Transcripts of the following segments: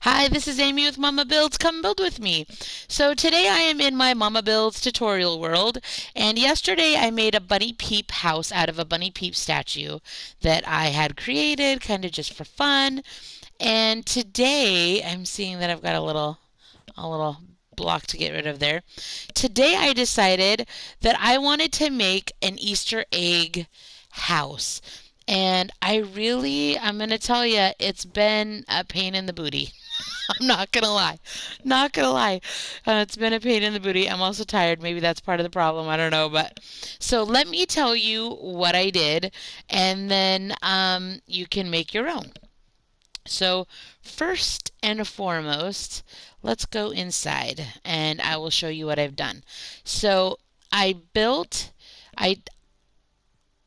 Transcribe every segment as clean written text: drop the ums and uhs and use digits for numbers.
Hi, this is Amy with Momma-Builds. Come build with me. So today I am in my Momma-Builds tutorial world, and yesterday I made a bunny peep house out of a bunny peep statue that I had created kind of just for fun. And today I'm seeing that I've got a little block to get rid of there. Today I decided that I wanted to make an Easter egg house. And I'm going to tell you, it's been a pain in the booty. I'm not gonna lie. Not gonna lie. It's been a pain in the booty. I'm also tired. Maybe that's part of the problem. I don't know. But so let me tell you what I did, and then you can make your own. So first and foremost, let's go inside, and I will show you what I've done. So I built. I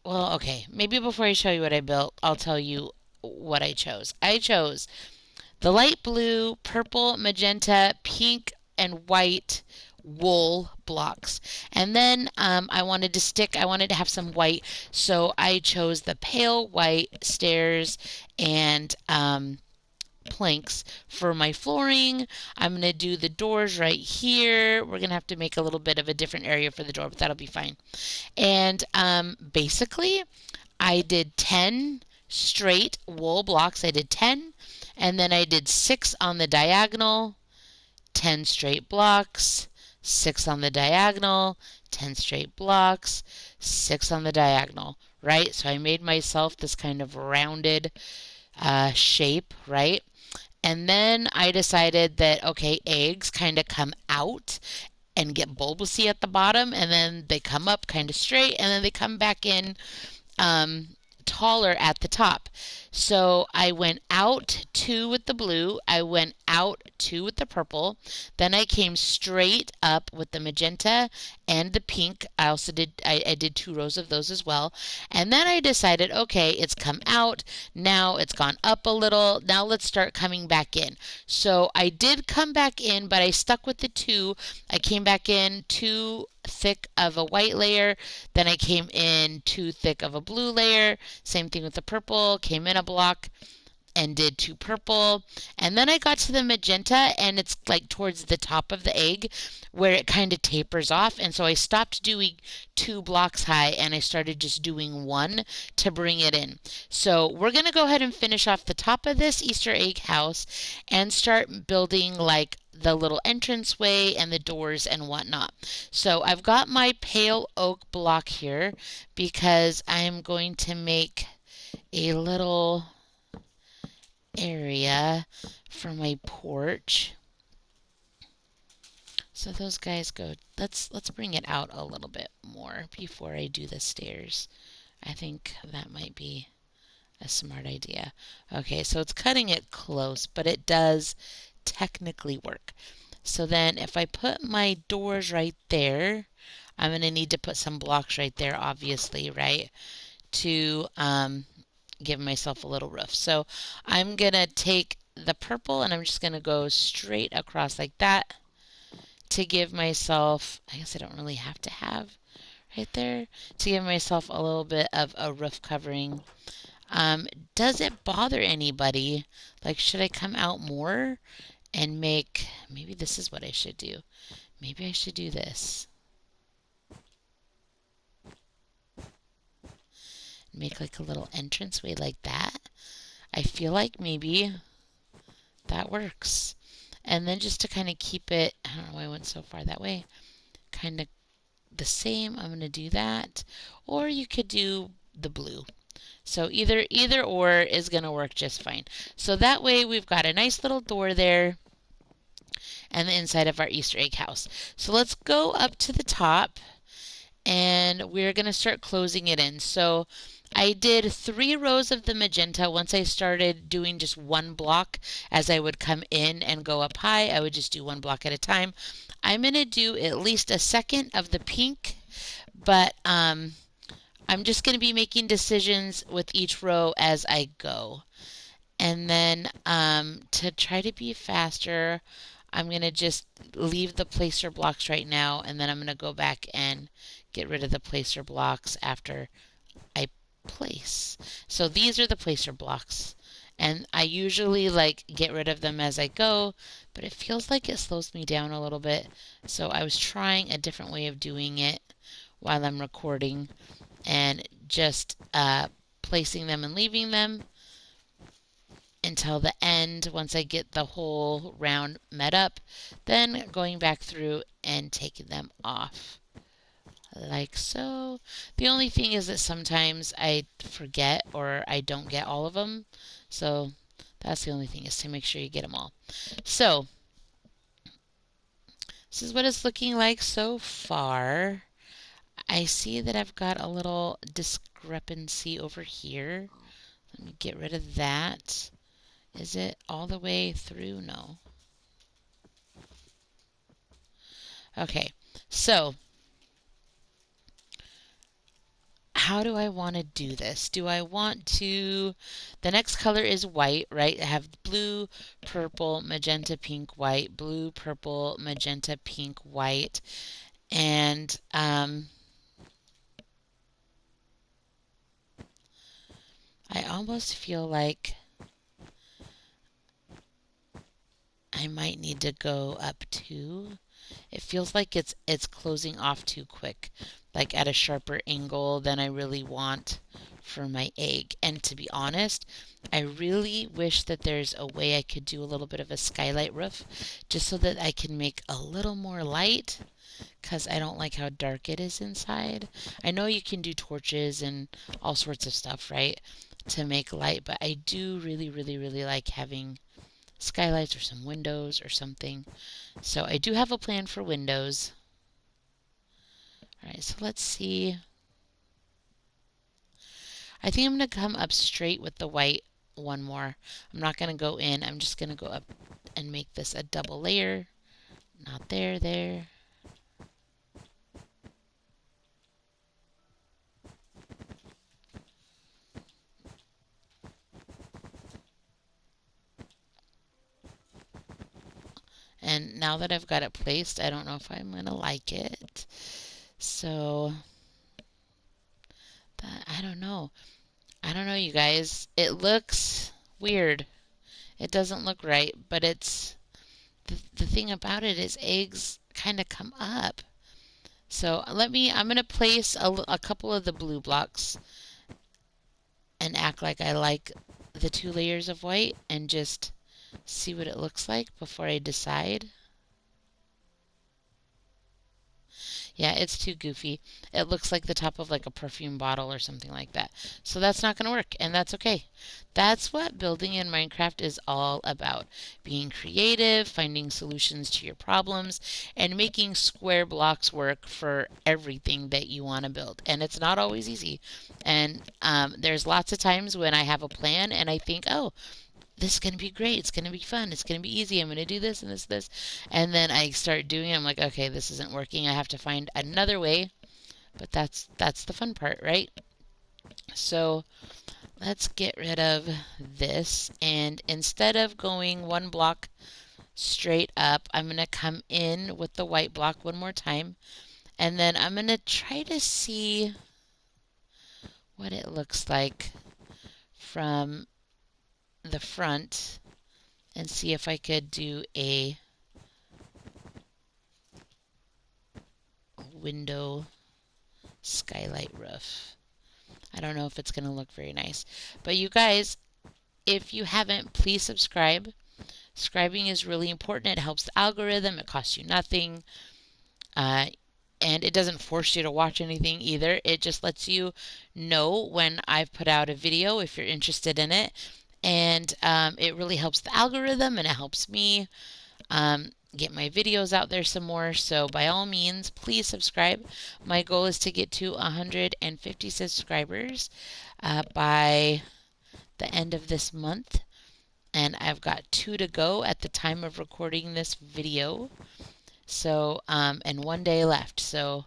well, okay. Maybe before I show you what I built, I'll tell you what I chose. I chose the light blue, purple, magenta, pink, and white wool blocks. And then I wanted to have some white, so I chose the pale white stairs and planks for my flooring. I'm going to do the doors right here. We're going to have to make a little bit of a different area for the door, but that'll be fine. And basically, I did 10 straight wool blocks. I did 10, and then I did 6 on the diagonal, 10 straight blocks, 6 on the diagonal, 10 straight blocks, 6 on the diagonal, right? So I made myself this kind of rounded shape, right? And then I decided that, okay, eggs kind of come out and get bulbousy at the bottom, and then they come up kind of straight, and then they come back in um, taller at the top. So I went out 2 with the blue, I went out 2 with the purple, then I came straight up with the magenta and the pink. I did 2 rows of those as well. And then I decided, okay, it's come out, now it's gone up a little, now let's start coming back in. So I did come back in, but I stuck with the 2. I came back in too thick of a white layer, then I came in too thick of a blue layer. Same thing with the purple, came in a block and did 2 purple. And then I got to the magenta, and it's like towards the top of the egg where it kind of tapers off. And so I stopped doing 2 blocks high and I started just doing 1 to bring it in. So we're going to go ahead and finish off the top of this Easter egg house and start building like the little entranceway and the doors and whatnot. So I've got my pale oak block here because I'm going to make a little area for my porch. So those guys go. Let's bring it out a little bit more before I do the stairs. I think that might be a smart idea. Okay, so it's cutting it close, but it does technically work. So then if I put my doors right there, I'm going to need to put some blocks right there, obviously, right? To give myself a little roof. So I'm going to take the purple and I'm just going to go straight across like that to give myself, I guess I don't really have to have right there, to give myself a little bit of a roof covering. Does it bother anybody? Like, should I come out more and make, maybe this is what I should do. Maybe I should do this. Make like a little entranceway like that. I feel like maybe that works. And then just to kind of keep it, I don't know why I went so far that way, kind of the same, I'm going to do that. Or you could do the blue. So either or is going to work just fine. So that way we've got a nice little door there and the inside of our Easter egg house. So let's go up to the top and we're going to start closing it in. So I did 3 rows of the magenta. Once I started doing just 1 block as I would come in and go up high, I would just do 1 block at a time. I'm going to do at least a second of the pink, but I'm just going to be making decisions with each row as I go. And then to try to be faster, I'm going to just leave the placer blocks right now, and then I'm going to go back and get rid of the placer blocks after I place. So these are the placer blocks, And I usually like get rid of them as I go, but it feels like it slows me down a little bit. So I was trying a different way of doing it while I'm recording and just placing them and leaving them until the end. Once I get the whole round met up, then going back through and taking them off like so. The only thing is that sometimes I forget or I don't get all of them. So that's the only thing, is to make sure you get them all. So this is what it's looking like so far. I see that I've got a little discrepancy over here. Let me get rid of that. Is it all the way through? No. Okay, so how do I want to do this? Do I want to, the next color is white, right? I have blue, purple, magenta, pink, white, blue, purple, magenta, pink, white, and I almost feel like I might need to go up two. It feels like it's closing off too quick, like at a sharper angle than I really want for my egg. And to be honest, I really wish that there's a way I could do a little bit of a skylight roof just so that I can make a little more light, because I don't like how dark it is inside. I know you can do torches and all sorts of stuff, right, to make light, but I do really, really, really like having skylights or some windows or something. So I do have a plan for windows. All right, so let's see. I think I'm going to come up straight with the white one more. I'm not going to go in. I'm just going to go up and make this a double layer. Not there, there. And now that I've got it placed, I don't know if I'm going to like it. So, I don't know. I don't know, you guys. It looks weird. It doesn't look right, but the thing about it is eggs kind of come up. So I'm going to place a couple of the blue blocks and act like I like the 2 layers of white and just see what it looks like before I decide. Yeah, it's too goofy. It looks like the top of like a perfume bottle or something like that. So that's not going to work, and that's okay. That's what building in Minecraft is all about. Being creative, finding solutions to your problems, and making square blocks work for everything that you want to build. And it's not always easy. And there's lots of times when I have a plan and I think, oh, this is going to be great. It's going to be fun. It's going to be easy. I'm going to do this and this. And then I start doing it. I'm like, okay, this isn't working. I have to find another way. But that's the fun part, right? So let's get rid of this. And instead of going one block straight up, I'm going to come in with the white block one more time. And then I'm going to try to see what it looks like from the front and see if I could do a window skylight roof. I don't know if it's going to look very nice. But you guys, if you haven't, please subscribe. Subscribing is really important. It helps the algorithm. It costs you nothing. Uh, and it doesn't force you to watch anything either. It just lets you know when I've put out a video if you're interested in it. And it really helps the algorithm and it helps me get my videos out there some more. So by all means, please subscribe. My goal is to get to 150 subscribers by the end of this month. And I've got 2 to go at the time of recording this video. So, and 1 day left. So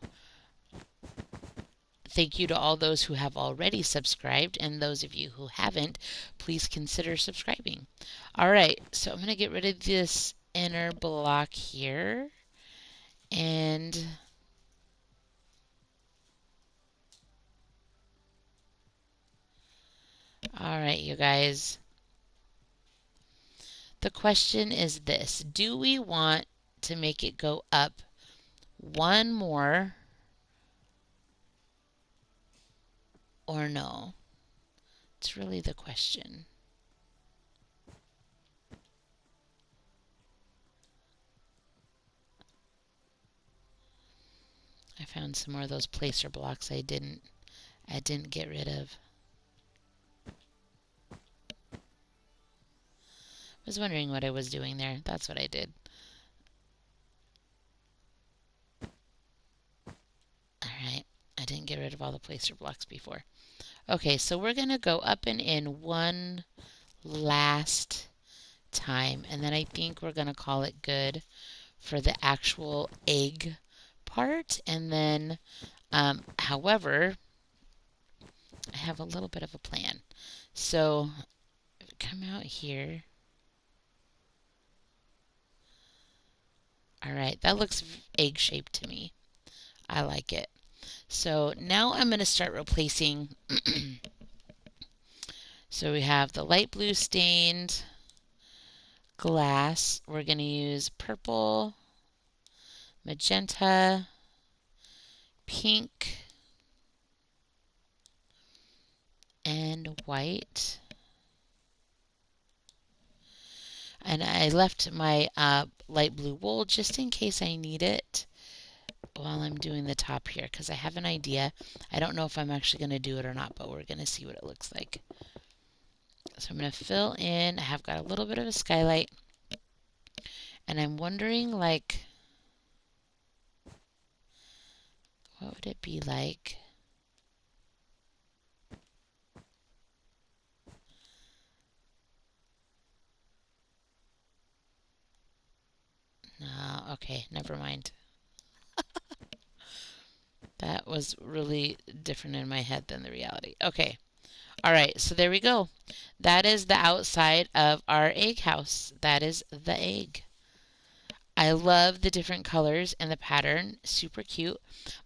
thank you to all those who have already subscribed, and those of you who haven't, please consider subscribing. All right, so I'm going to get rid of this inner block here. And all right, you guys. The question is this: do we want to make it go up one more or no? It's really the question. I found some more of those placer blocks I didn't get rid of. I was wondering what I was doing there. That's what I did. Alright, I didn't get rid of all the placer blocks before. Okay, so we're going to go up and in one last time, and then I think we're going to call it good for the actual egg part. And then, however, I have a little bit of a plan. So come out here. All right, that looks egg shaped to me. I like it. So now I'm going to start replacing. So we have the light blue stained glass. We're going to use purple, magenta, pink, and white. And I left my light blue wool just in case I need it while I'm doing the top here, because I have an idea. I don't know if I'm actually going to do it or not, but we're going to see what it looks like. So I'm going to fill in. I have got a little bit of a skylight, and I'm wondering, like, what would it be like? No, okay, never mind. That was really different in my head than the reality. Okay. All right, so there we go. That is the outside of our egg house. That is the egg. I love the different colors and the pattern. Super cute.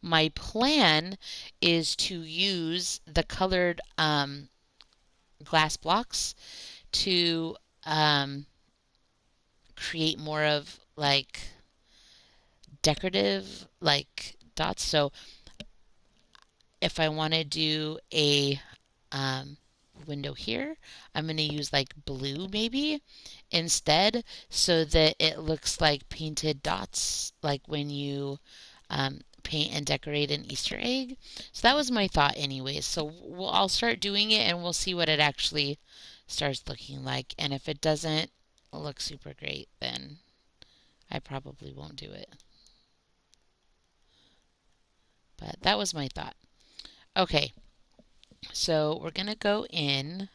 My plan is to use the colored glass blocks to create more of like decorative like dots. So if I want to do a um, window here, I'm going to use like blue maybe instead, so that it looks like painted dots, like when you paint and decorate an Easter egg. So that was my thought anyways. So I'll start doing it and we'll see what it actually starts looking like. And if it doesn't look super great, then I probably won't do it. But that was my thought. Okay, so we're going to go in.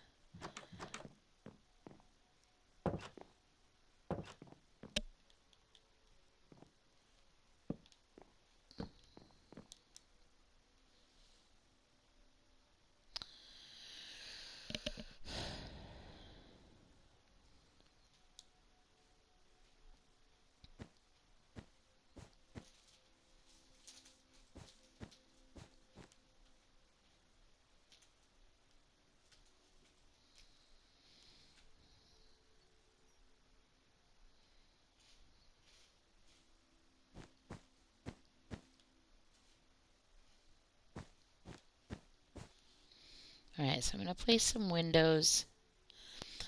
All right, so I'm going to place some windows.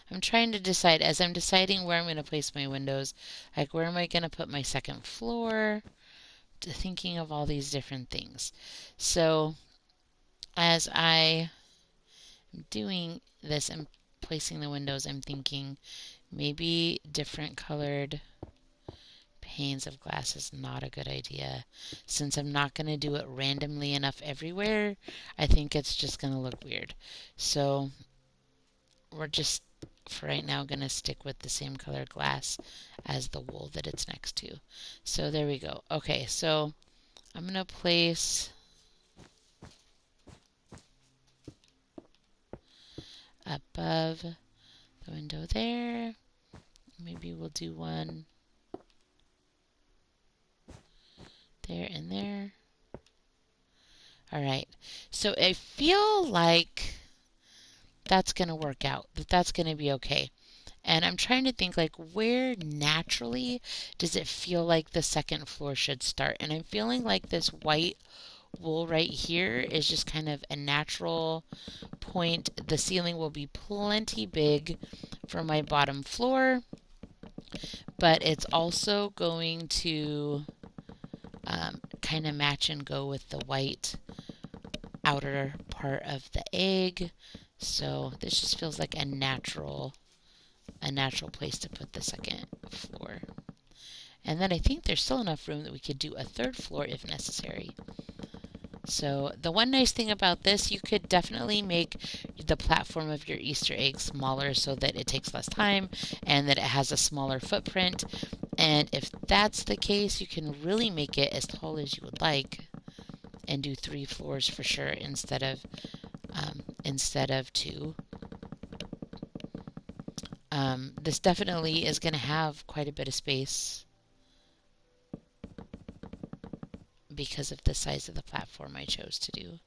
I'm trying to decide, as I'm deciding where I'm going to place my windows, like where am I going to put my second floor, thinking of all these different things. So as I am doing this and placing the windows, I'm thinking maybe different colored panes of glass is not a good idea. Since I'm not going to do it randomly enough everywhere, I think it's just going to look weird. So we're just, for right now, going to stick with the same color glass as the wool that it's next to. So there we go. Okay, so I'm going to place above the window there. Maybe we'll do one there and there. All right, so I feel like that's going to work out, that's going to be okay. And I'm trying to think like where naturally does it feel like the second floor should start? And I'm feeling like this white wool right here is just kind of a natural point. The ceiling will be plenty big for my bottom floor, but it's also going to kind of match and go with the white outer part of the egg. So this just feels like a natural place to put the second floor. And then I think there's still enough room that we could do a third floor if necessary. So the one nice thing about this, you could definitely make the platform of your Easter egg smaller so that it takes less time and that it has a smaller footprint. And if that's the case, you can really make it as tall as you would like and do 3 floors for sure instead of 2. This definitely is going to have quite a bit of space because of the size of the platform I chose to do.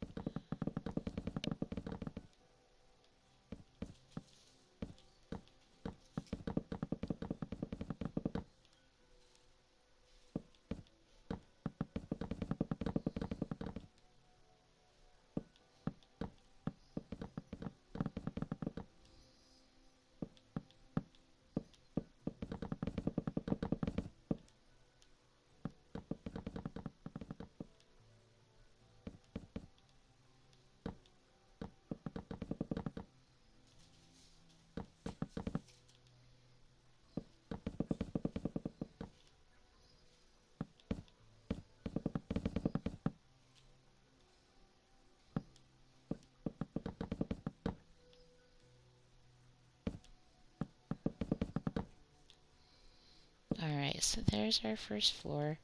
Alright, so there's our first floor.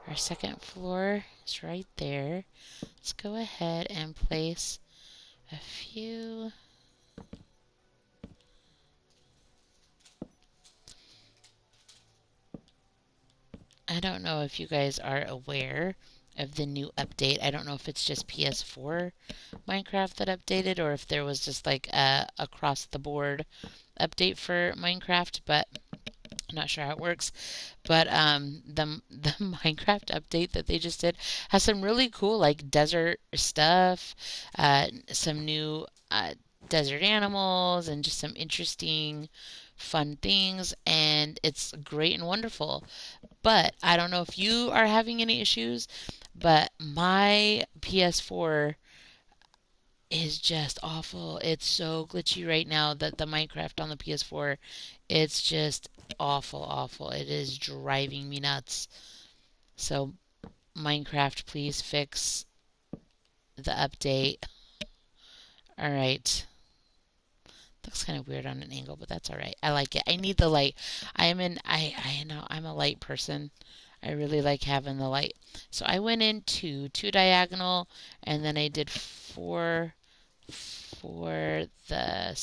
Our second floor is right there. Let's go ahead and place a few. I don't know if you guys are aware of the new update. I don't know if it's just PS4 Minecraft that updated or if there was just like a across the board update for Minecraft, but I'm not sure how it works. But the Minecraft update that they just did has some really cool like desert stuff, some new desert animals, and just some interesting, fun things. And it's great and wonderful. But I don't know if you are having any issues, but my PS4 is just awful. It's so glitchy right now that the Minecraft on the PS4, it's just awful, awful. It is driving me nuts. So, Minecraft, please fix the update. All right. Looks kind of weird on an angle, but that's all right. I like it. I need the light. I know I'm a light person. I really like having the light. So I went into 2 diagonal and then I did 4 for the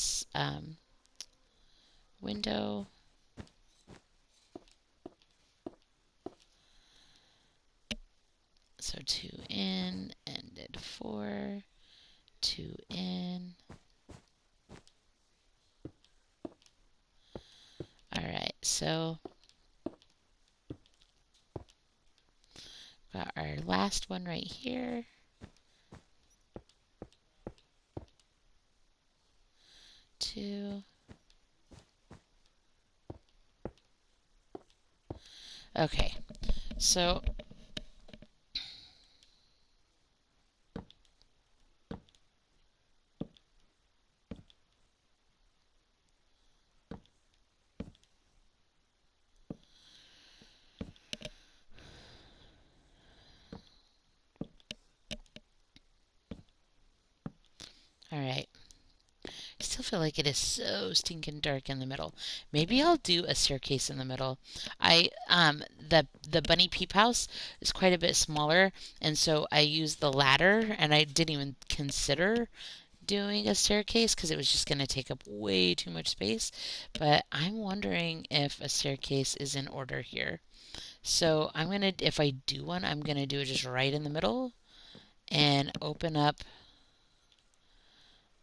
window. So 2 in and did 4, 2 in. Alright, so got our last one right here. 2. Okay, so alright. I still feel like it is so stinking dark in the middle. Maybe I'll do a staircase in the middle. The bunny peep house is quite a bit smaller, and so I used the ladder, and I didn't even consider doing a staircase because it was just going to take up way too much space. But I'm wondering if a staircase is in order here. So if I do one, I'm gonna do it just right in the middle and open up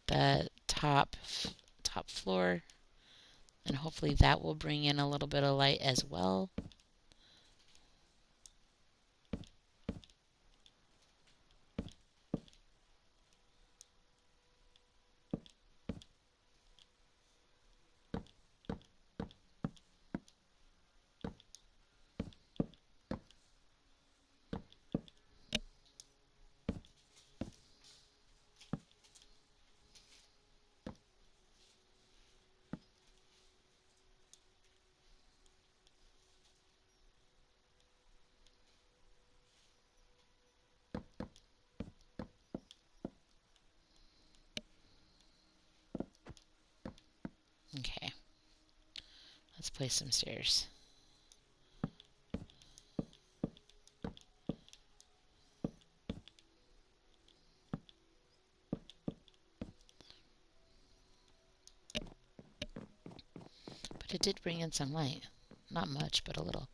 the top floor And hopefully that will bring in a little bit of light as well. Okay, let's place some stairs. But it did bring in some light. Not much, but a little.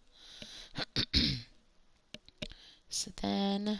So then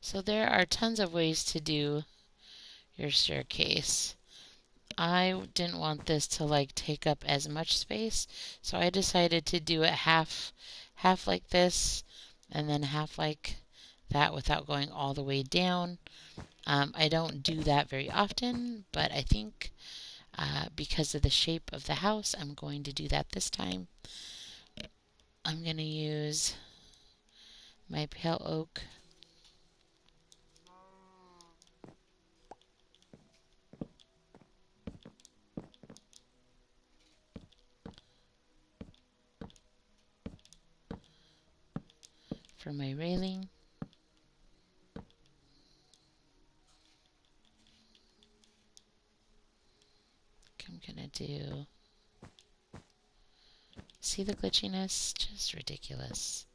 so there are tons of ways to do your staircase. I didn't want this to like take up as much space, so I decided to do it half like this and then half like that without going all the way down. I don't do that very often, but I think because of the shape of the house, I'm going to do that this time. I'm going to use my pale oak for my railing. I'm going to do, see the glitchiness? Just ridiculous.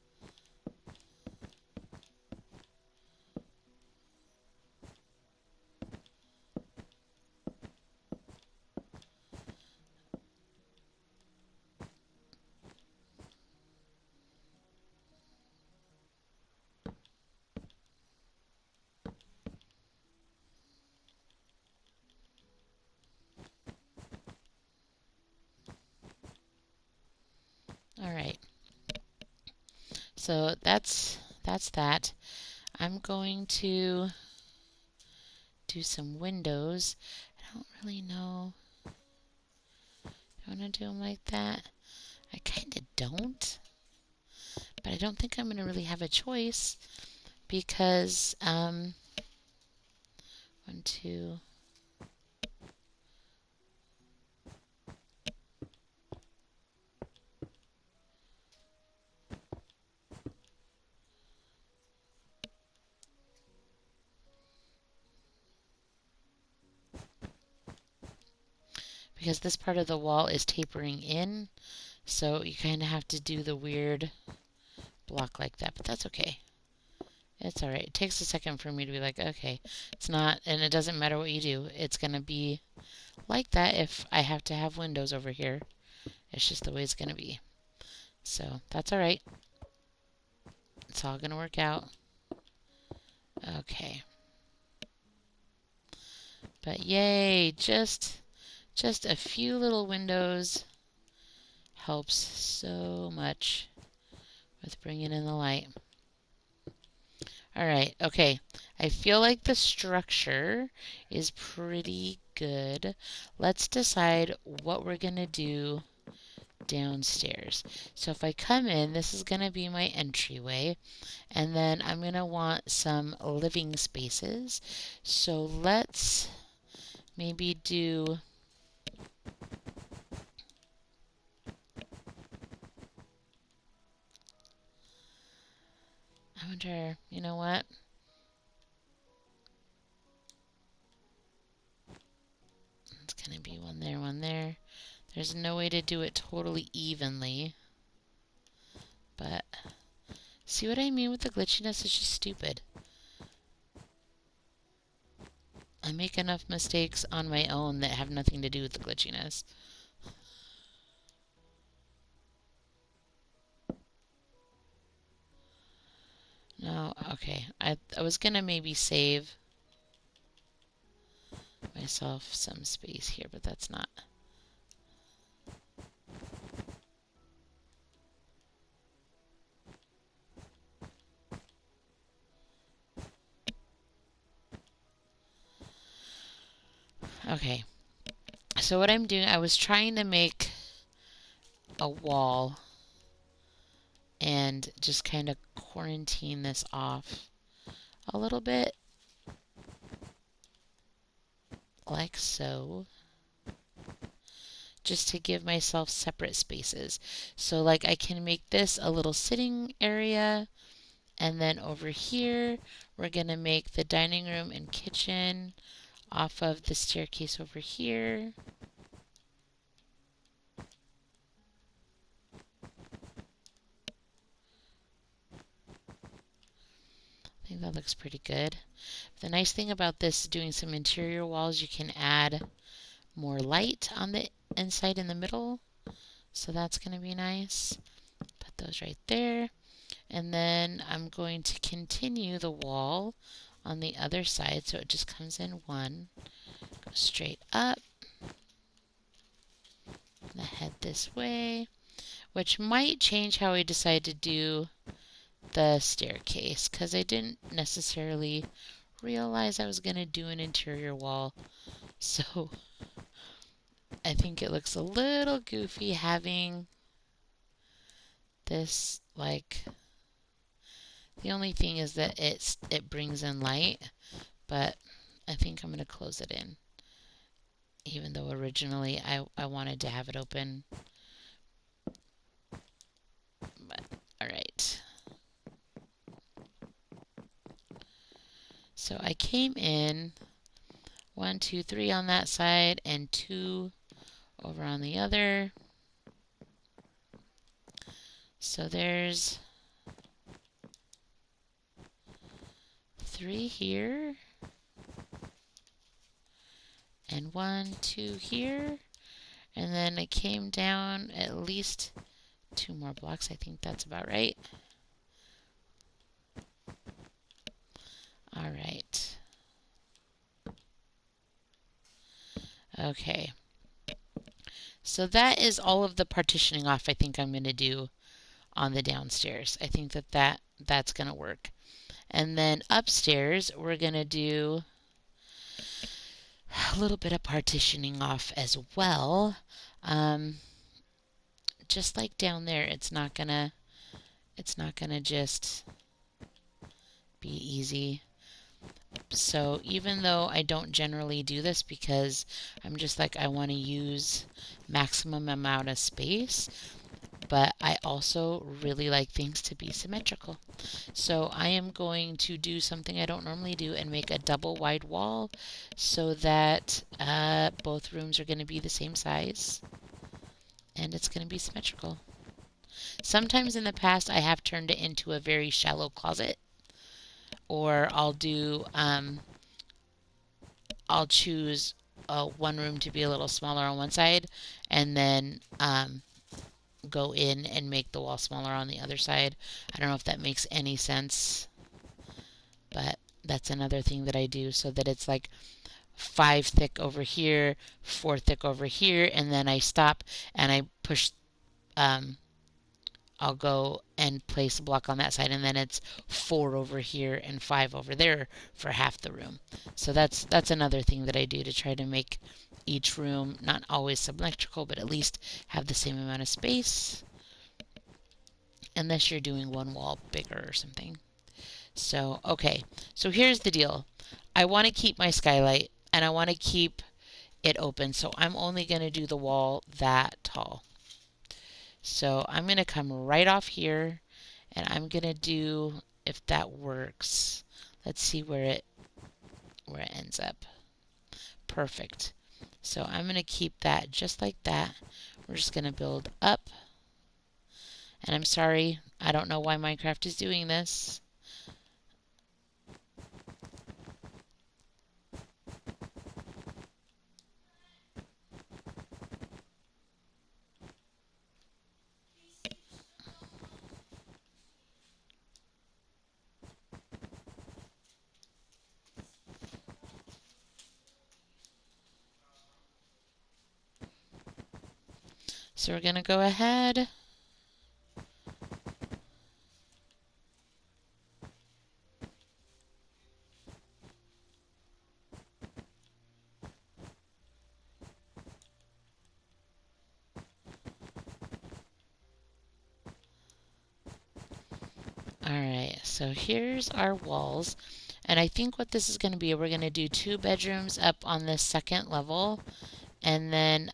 All right. So that's that. I'm going to do some windows. I don't really know. Do I want to do them like that? I kind of don't. But I don't think I'm going to really have a choice because, 1, 2, because this part of the wall is tapering in, so you kind of have to do the weird block like that, but that's okay. It's alright. It takes a second for me to be like, okay, it's not, and it doesn't matter what you do. It's going to be like that if I have to have windows over here. It's just the way it's going to be. So that's alright. It's all going to work out. Okay. But yay, just a few little windows helps so much with bringing in the light. All right, okay. I feel like the structure is pretty good. Let's decide what we're going to do downstairs. So if I come in, this is going to be my entryway, and then I'm going to want some living spaces. So let's maybe do, I wonder, you know what? It's going to be one there, one there. There's no way to do it totally evenly, but see what I mean with the glitchiness? It's just stupid. I make enough mistakes on my own that have nothing to do with the glitchiness. No, okay. I was gonna maybe save myself some space here, but that's not. Okay. So what I'm doing, I was trying to make a wall and just kind of quarantine this off a little bit, like so, just to give myself separate spaces. So like I can make this a little sitting area, and then over here we're gonna make the dining room and kitchen off of the staircase over here. I think that looks pretty good. The nice thing about this, doing some interior walls, you can add more light on the inside in the middle. So that's going to be nice. Put those right there. And then I'm going to continue the wall on the other side so it just comes in one. Go straight up. And head this way, which might change how I decide to do the staircase, because I didn't necessarily realize I was going to do an interior wall. So I think it looks a little goofy having this, like, the only thing is that it brings in light, but I think I'm going to close it in, even though originally I wanted to have it open. But all right. So I came in 1, 2, 3 on that side and 2 over on the other. So there's 3 here and 1, 2 here, and then I came down at least 2 more blocks. I think that's about right. All right. Okay. So that is all of the partitioning off I think I'm going to do on the downstairs. I think that's going to work. And then upstairs, we're going to do a little bit of partitioning off as well. Just like down there, it's not gonna just be easy. So even though I don't generally do this because I'm just like, I want to use maximum amount of space, but I also really like things to be symmetrical. So I am going to do something I don't normally do and make a double wide wall so that both rooms are going to be the same size and it's going to be symmetrical. Sometimes in the past I have turned it into a very shallow closet, or I'll choose one room to be a little smaller on one side and then go in and make the wall smaller on the other side. I don't know if that makes any sense, but that's another thing that I do, so that it's like 5 thick over here, 4 thick over here, and then I stop and I push, I'll go and place a block on that side, and then it's 4 over here and 5 over there for half the room. So that's another thing that I do to try to make each room, not always symmetrical, but at least have the same amount of space, unless you're doing one wall bigger or something. So, okay, so here's the deal. I want to keep my skylight and I want to keep it open, so I'm only going to do the wall that tall. So I'm going to come right off here and I'm going to do, if that works, let's see where it ends up. Perfect. So I'm going to keep that just like that. We're just going to build up. And I'm sorry, I don't know why Minecraft is doing this. So we're going to go ahead. Alright, so here's our walls. And I think what this is going to be, we're going to do 2 bedrooms up on this second level. And then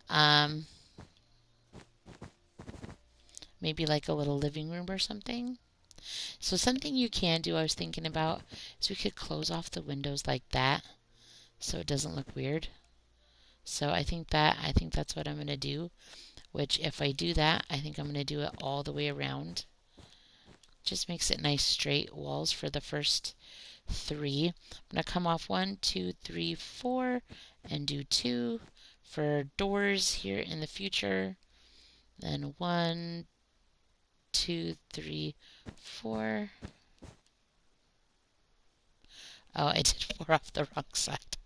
maybe like a little living room or something. So something you can do, I was thinking about, is we could close off the windows like that so it doesn't look weird. So I think that's what I'm going to do, which if I do that, I think I'm going to do it all the way around. Just makes it nice straight walls for the first 3. I'm going to come off 1, 2, 3, 4 and do 2 for doors here in the future. Then 1, 2, 3, 4. Oh, I did 4 off the wrong side.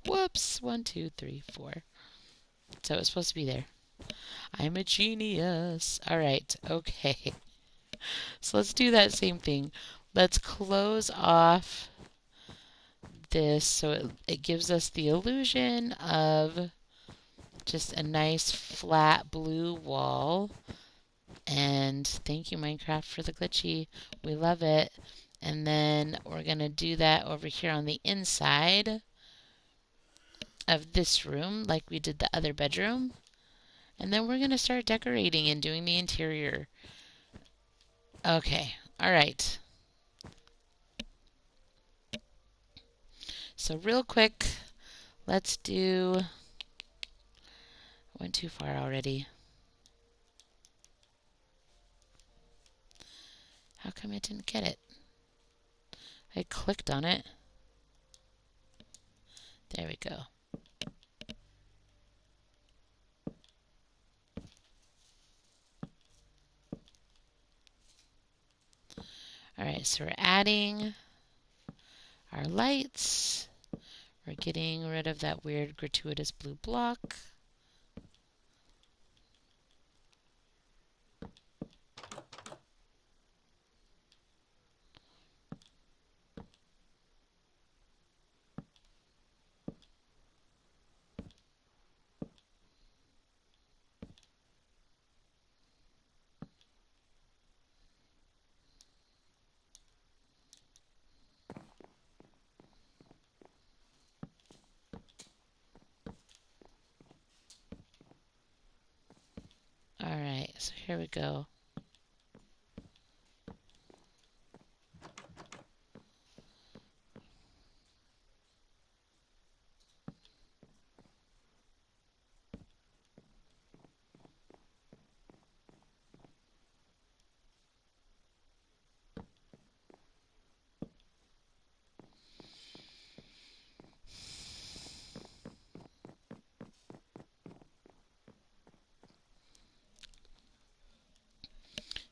Whoops. 1, 2, 3, 4. So it was supposed to be there. I'm a genius. All right. Okay. So let's do that same thing. Let's close off this so it gives us the illusion of just a nice flat blue wall. And thank you, Minecraft, for the glitchy. We love it. And then we're going to do that over here on the inside of this room like we did the other bedroom. And then we're going to start decorating and doing the interior. Okay, all right. So real quick, let's do... Went too far already. How come I didn't get it? I clicked on it. There we go. All right, so we're adding our lights. We're getting rid of that weird gratuitous blue block. All right, so here we go.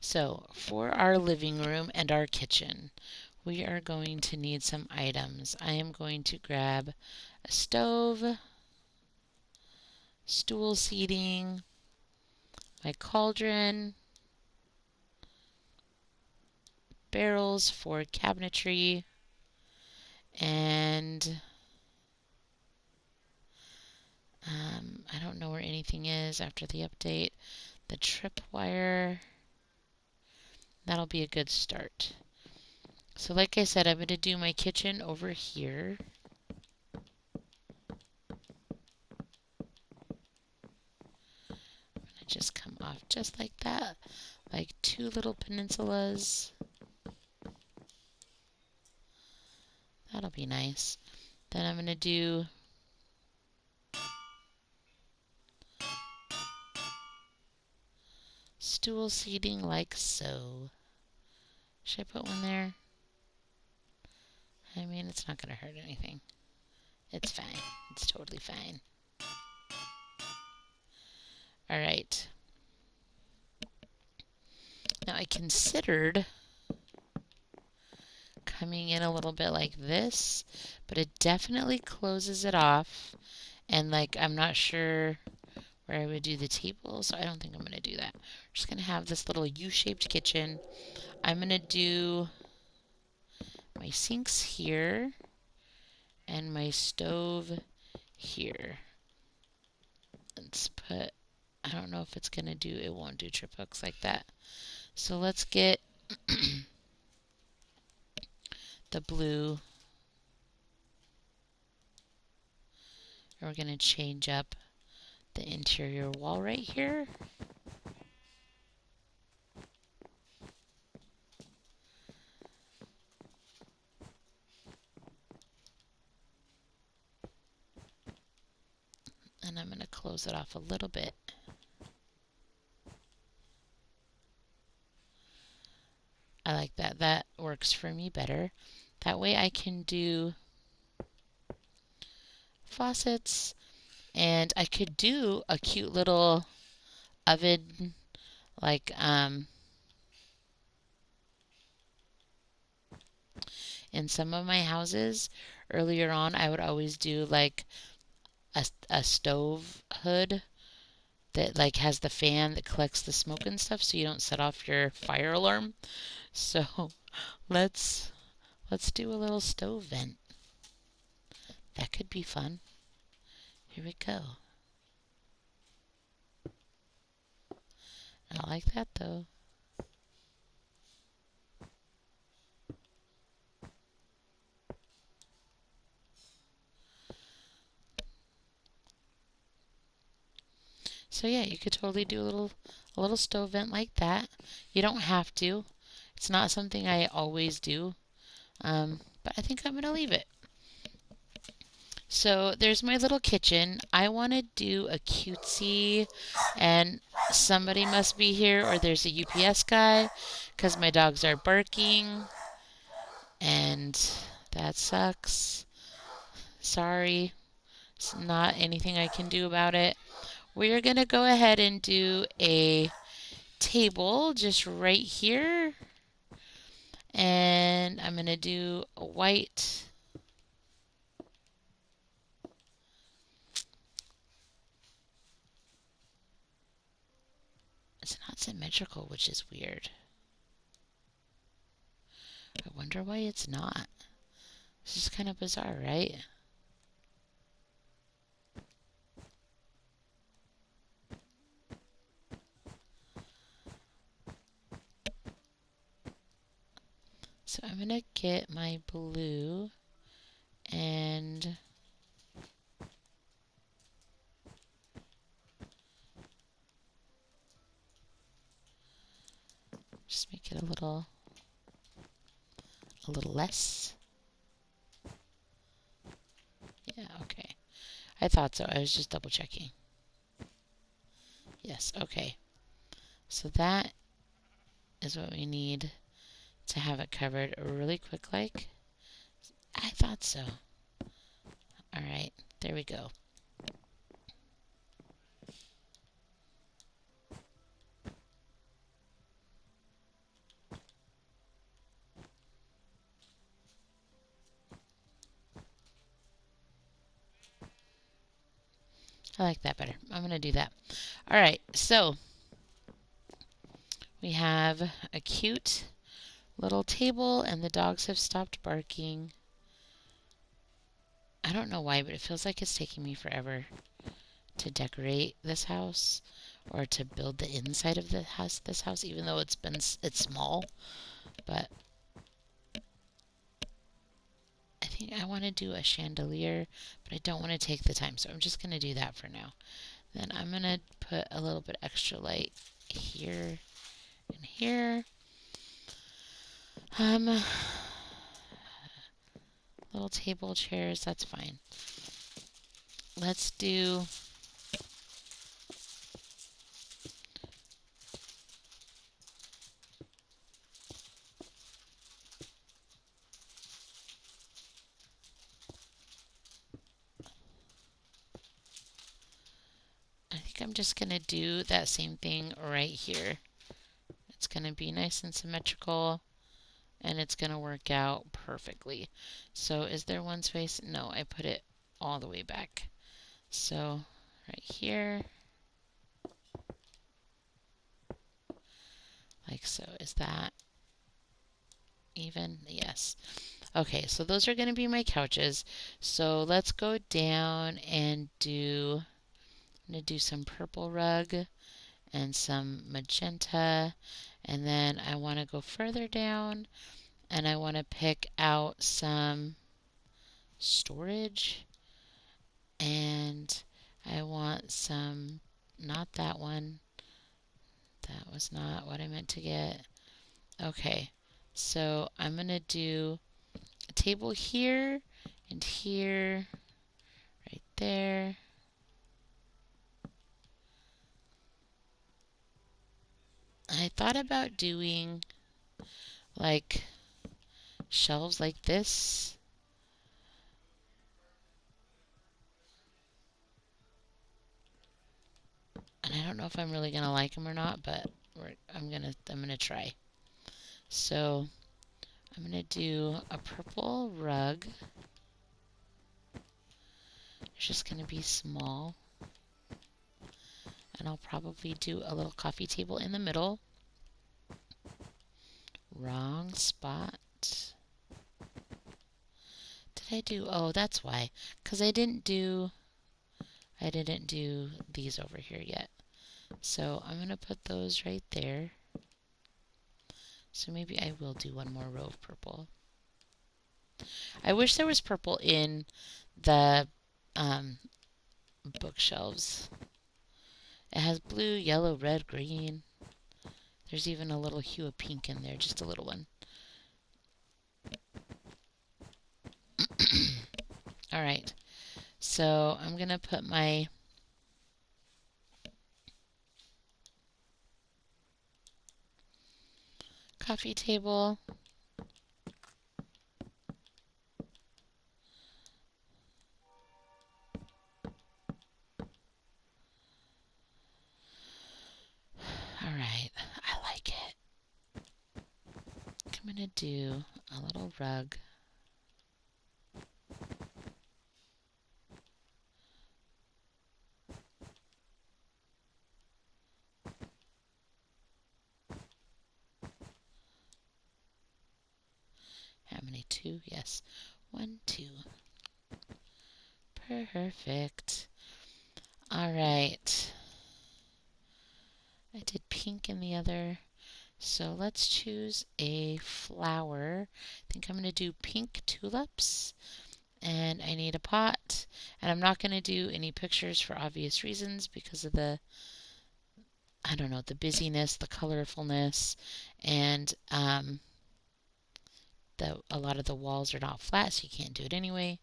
So for our living room and our kitchen, we are going to need some items. I am going to grab a stove, stool seating, my cauldron, barrels for cabinetry, and I don't know where anything is after the update. The tripwire, that'll be a good start. So like I said, I'm going to do my kitchen over here. I'm going to just come off just like that, like two little peninsulas. That'll be nice. Then I'm going to do stool seating like so. Should I put one there? I mean, it's not going to hurt anything. It's fine. It's totally fine. All right. Now I considered coming in a little bit like this, but it definitely closes it off. And like, I'm not sure where I would do the table, so I don't think I'm going to do that. I'm just going to have this little U-shaped kitchen. I'm going to do my sinks here and my stove here. Let's put, I don't know if it's going to do, it won't do trip hooks like that. So let's get the blue. And we're going to change up the interior wall right here. And I'm going to close it off a little bit. I like that. That works for me better. That way I can do faucets, and I could do a cute little oven like in some of my houses earlier on. I would always do like a stove hood that like has the fan that collects the smoke and stuff, so you don't set off your fire alarm. So let's do a little stove vent. That could be fun. Here we go. I like that though. So yeah, you could totally do a little stove vent like that. You don't have to. It's not something I always do, but I think I'm going to leave it. So there's my little kitchen. I want to do a cutesy, and somebody must be here, or there's a UPS guy, because my dogs are barking, and that sucks. Sorry, it's not anything I can do about it. We're going to go ahead and do a table just right here. And I'm going to do a white. It's not symmetrical, which is weird. I wonder why it's not. This is kind of bizarre, right? So I'm going to get my blue and just make it a little less. Yeah, okay. I thought so. I was just double checking. Yes, okay. So that is what we need to have it covered really quick like. I thought so. All right, there we go. I like that better. I'm going to do that. All right, so we have a cute little table, and the dogs have stopped barking. I don't know why, but it feels like it's taking me forever to decorate this house or to build the inside of this house, even though it's small. But I think I want to do a chandelier, but I don't want to take the time, so I'm just going to do that for now. Then I'm going to put a little bit extra light here and here. Little table chairs, that's fine. Let's do I think I'm just going to do that same thing right here. It's going to be nice and symmetrical, and it's going to work out perfectly. So is there one space? No, I put it all the way back. So right here, like so. Is that even? Yes. Okay, so those are going to be my couches. So let's go down and I'm going to do some purple rug and some magenta. And then I want to go further down and I want to pick out some storage, and I want some, not that one, that was not what I meant to get. Okay, so I'm going to do a table here and here, right there. I thought about doing like shelves like this. And I don't know if I'm really gonna like them or not, but I'm gonna try. So I'm gonna do a purple rug. It's just gonna be small, and I'll probably do a little coffee table in the middle. Wrong spot. Did I do? Oh, that's why. 'Cause I didn't do these over here yet. So I'm gonna put those right there. So maybe I will do one more row of purple. I wish there was purple in the bookshelves. It has blue, yellow, red, green. There's even a little hue of pink in there, just a little one. All right, so I'm gonna put my coffee table. All right, I like it. I'm gonna do a little rug. How many? Two? Yes. 1, 2. Perfect. All right. I did pink in the other. So let's choose a flower. I think I'm going to do pink tulips. And I need a pot. And I'm not going to do any pictures for obvious reasons because of the, I don't know, the busyness, the colorfulness, and a lot of the walls are not flat, so you can't do it anyway.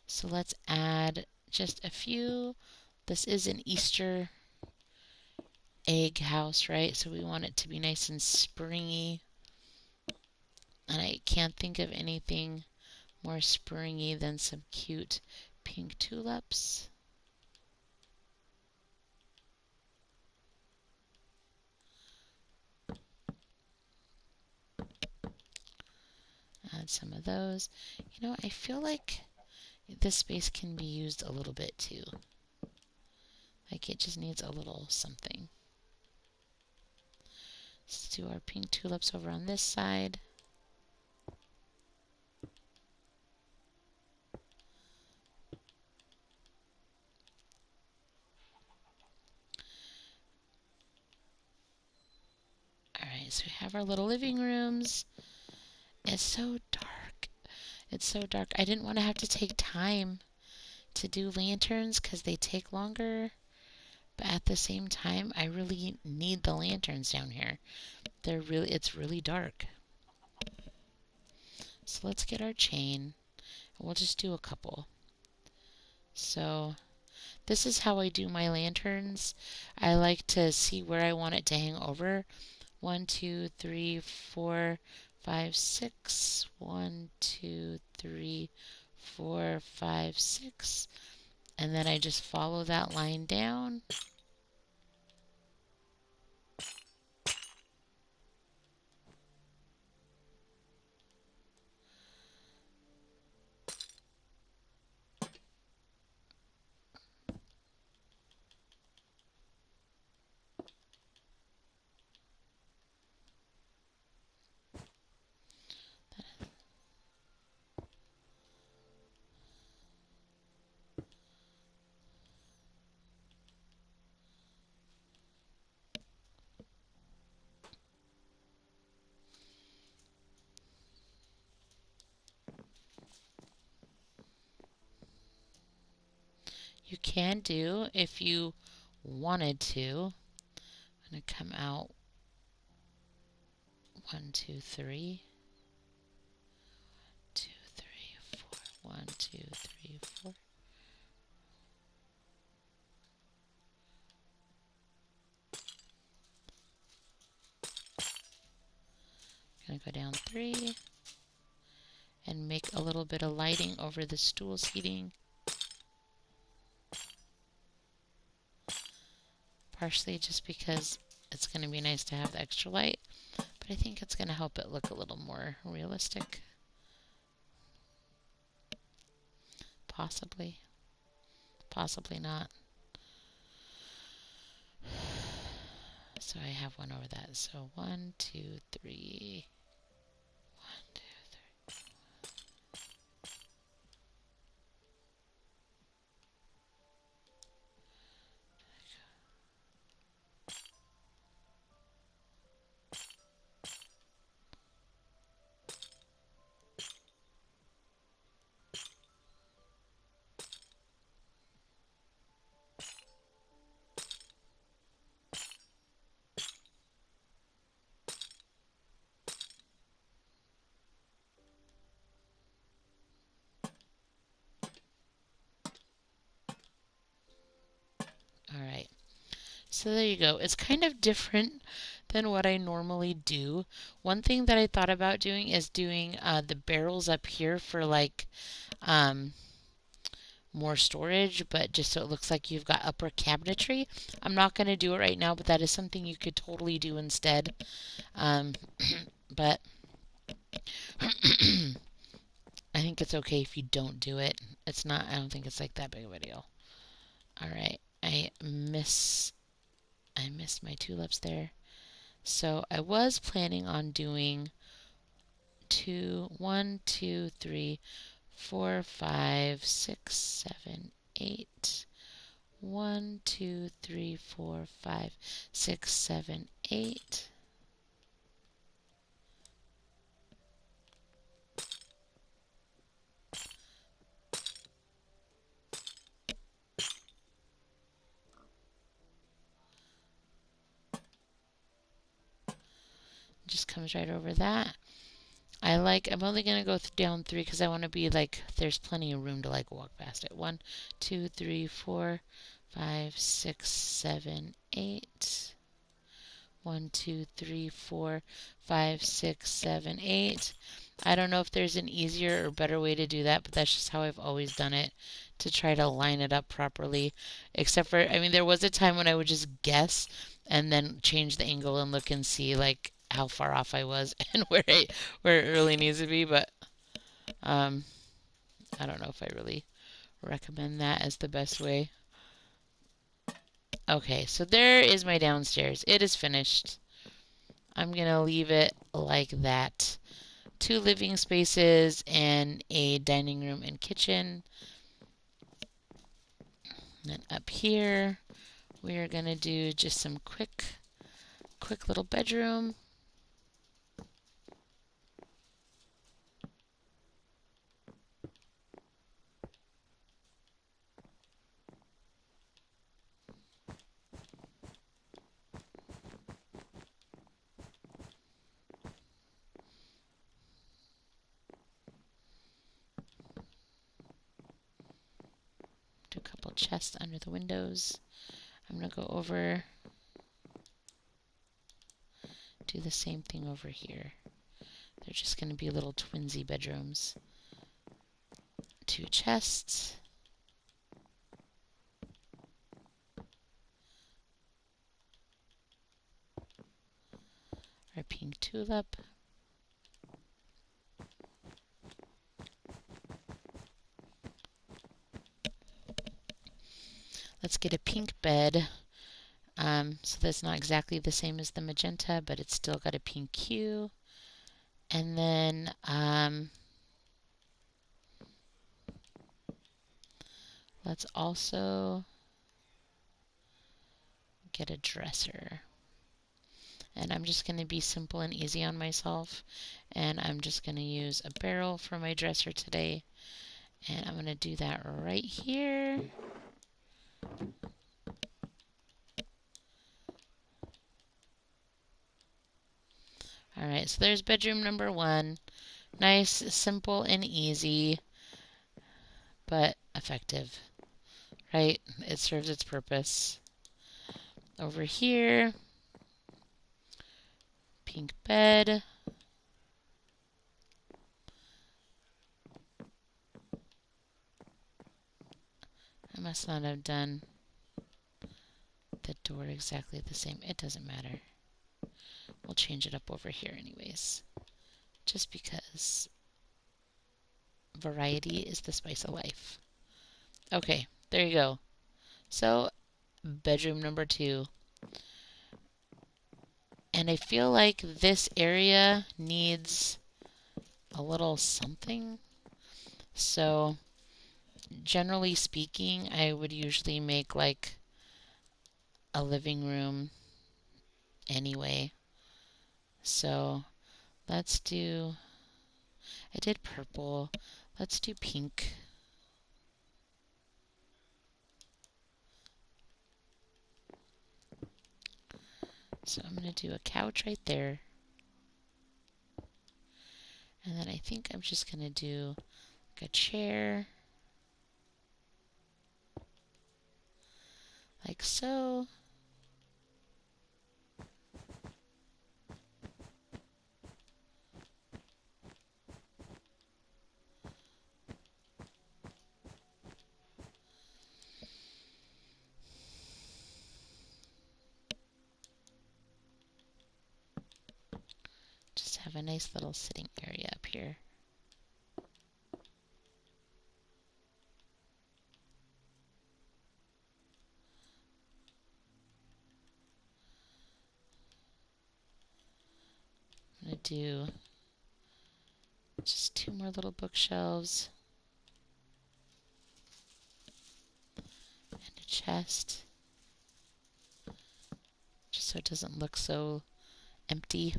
So let's add just a few. This is an Easter egg house, right? So we want it to be nice and springy. And I can't think of anything more springy than some cute pink tulips. Add some of those. You know, I feel like this space can be used a little bit too. Like it just needs a little something. Let's do our pink tulips over on this side. Alright, so we have our little living rooms. It's so dark. It's so dark. I didn't want to have to take time to do lanterns because they take longer. But at the same time, I really need the lanterns down here. It's really dark. So let's get our chain. We'll just do a couple. So this is how I do my lanterns. I like to see where I want it to hang over. 1, 2, 3, 4, 5, 6. 1, 2, 3, 4, 5, 6. And then I just follow that line down. You can do if you wanted to. I'm going to come out 1, 2, 3. 2, 3, 4. 1, 2, 3, 4. Gonna go down 3 and make a little bit of lighting over the stool seating. Partially just because it's going to be nice to have the extra light, but I think it's going to help it look a little more realistic. Possibly. Possibly not. So I have one over that. So 1, 2, 3. 1, 2, 3. Alright, so there you go. It's kind of different than what I normally do. One thing that I thought about doing is doing the barrels up here for like more storage, but just so it looks like you've got upper cabinetry. I'm not going to do it right now, but that is something you could totally do instead. But I think it's okay if you don't do it. I don't think it's like that big of a deal. Alright, I missed my tulips there. So I was planning on doing 1, 2, 3, 4, 5, 6, 7, 8. 1, 2, 3, 4, 5, 6, 7, 8. Just comes right over that. I'm only going to go down 3 because I want to be like, there's plenty of room to like walk past it. 1, 2, 3, 4, 5, 6, 7, 8. 1, 2, 3, 4, 5, 6, 7, 8. I don't know if there's an easier or better way to do that, but that's just how I've always done it to try to line it up properly. Except for, I mean, there was a time when I would just guess and then change the angle and look and see like how far off I was and where it really needs to be. But I don't know if I really recommend that as the best way. Okay, so there is my downstairs. It is finished. I'm going to leave it like that. 2 living spaces and a dining room and kitchen. And then up here, we are going to do just some quick little bedroom. couple chests under the windows. I'm going to go over, do the same thing over here. They're just going to be little twinsy bedrooms. 2 chests. Our pink tulip. Let's get a pink bed. So that's not exactly the same as the magenta, but it's still got a pink hue. And then let's also get a dresser. And I'm just going to be simple and easy on myself. And I'm just going to use a barrel for my dresser today. And I'm going to do that right here. Alright, so there's bedroom number 1. Nice, simple, and easy, but effective, right? It serves its purpose. Over here, pink bed. I must not have done the door exactly the same. It doesn't matter. We'll change it up over here anyways, just because variety is the spice of life. Okay, there you go. So, bedroom number 2. And I feel like this area needs a little something. So, generally speaking, I would usually make like a living room anyway. So, let's do, I did purple. Let's do pink. So I'm going to do a couch right there. And then I think I'm just going to do like a chair. Like so. Just have a nice little sitting area up here. I'm going to do just 2 more little bookshelves. And a chest. Just so it doesn't look so empty.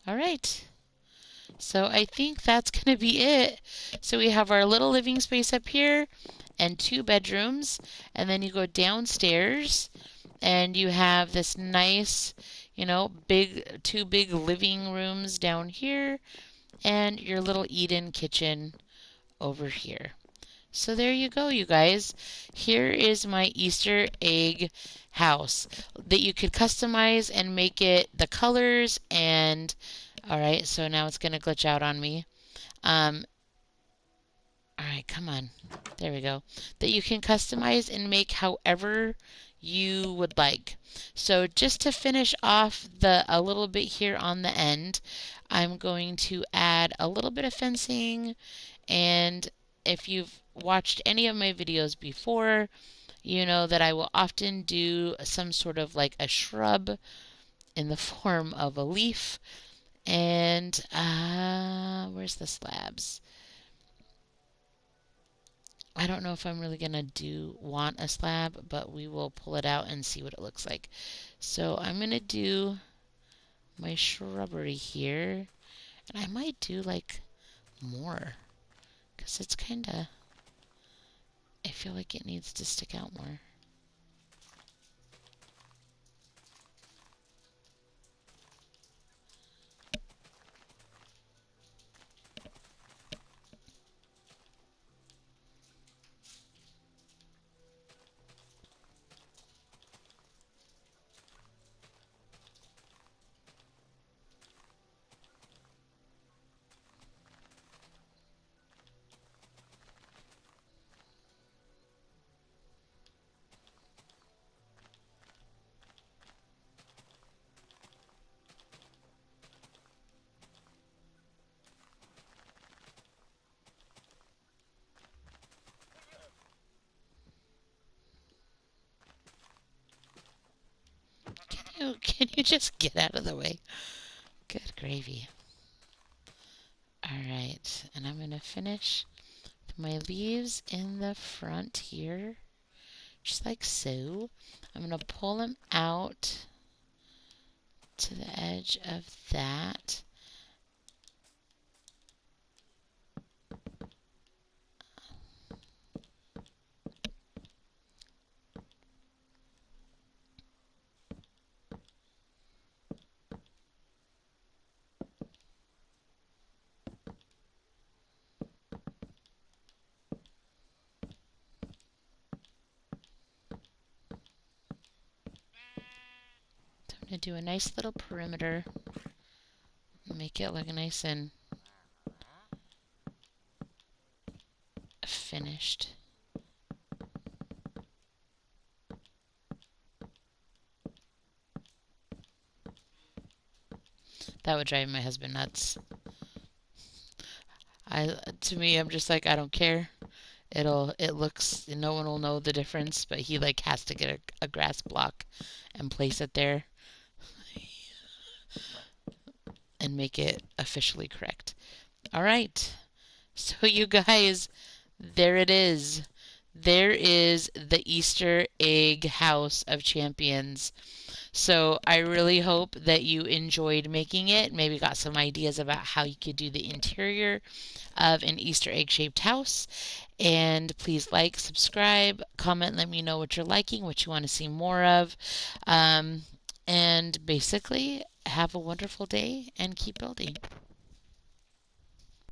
All right. So I think that's going to be it. So we have our little living space up here and 2 bedrooms. And then you go downstairs and you have this nice, you know, 2 big living rooms down here and your little eat-in kitchen over here. So there you go, you guys. Here is my Easter egg house that you could customize and make it the colors. And all right, so now it's going to glitch out on me. All right, come on. There we go. That you can customize and make however you would like. So just to finish off a little bit here on the end, I'm going to add a little bit of fencing. And if you've watched any of my videos before, you know that I will often do some sort of like a shrub in the form of a leaf. And where's the slabs? I don't know if I'm really going to want a slab, but we will pull it out and see what it looks like. So I'm going to do my shrubbery here. And I might do like more, because it's kind of, I feel like it needs to stick out more. Can you just get out of the way? Good gravy. Alright, and I'm going to finish with my leaves in the front here, just like so. I'm going to pull them out to the edge of that. So I'm going to do a nice little perimeter, make it look nice and finished. That would drive my husband nuts. To me, I'm just like, I don't care. It looks, no one will know the difference, but he like has to get a grass block and place it there and make it officially correct. All right. So you guys, there it is. There is the Easter egg house of champions. So I really hope that you enjoyed making it. Maybe got some ideas about how you could do the interior of an Easter egg shaped house. And please like, subscribe, comment, let me know what you're liking, what you want to see more of. And basically, have a wonderful day and keep building.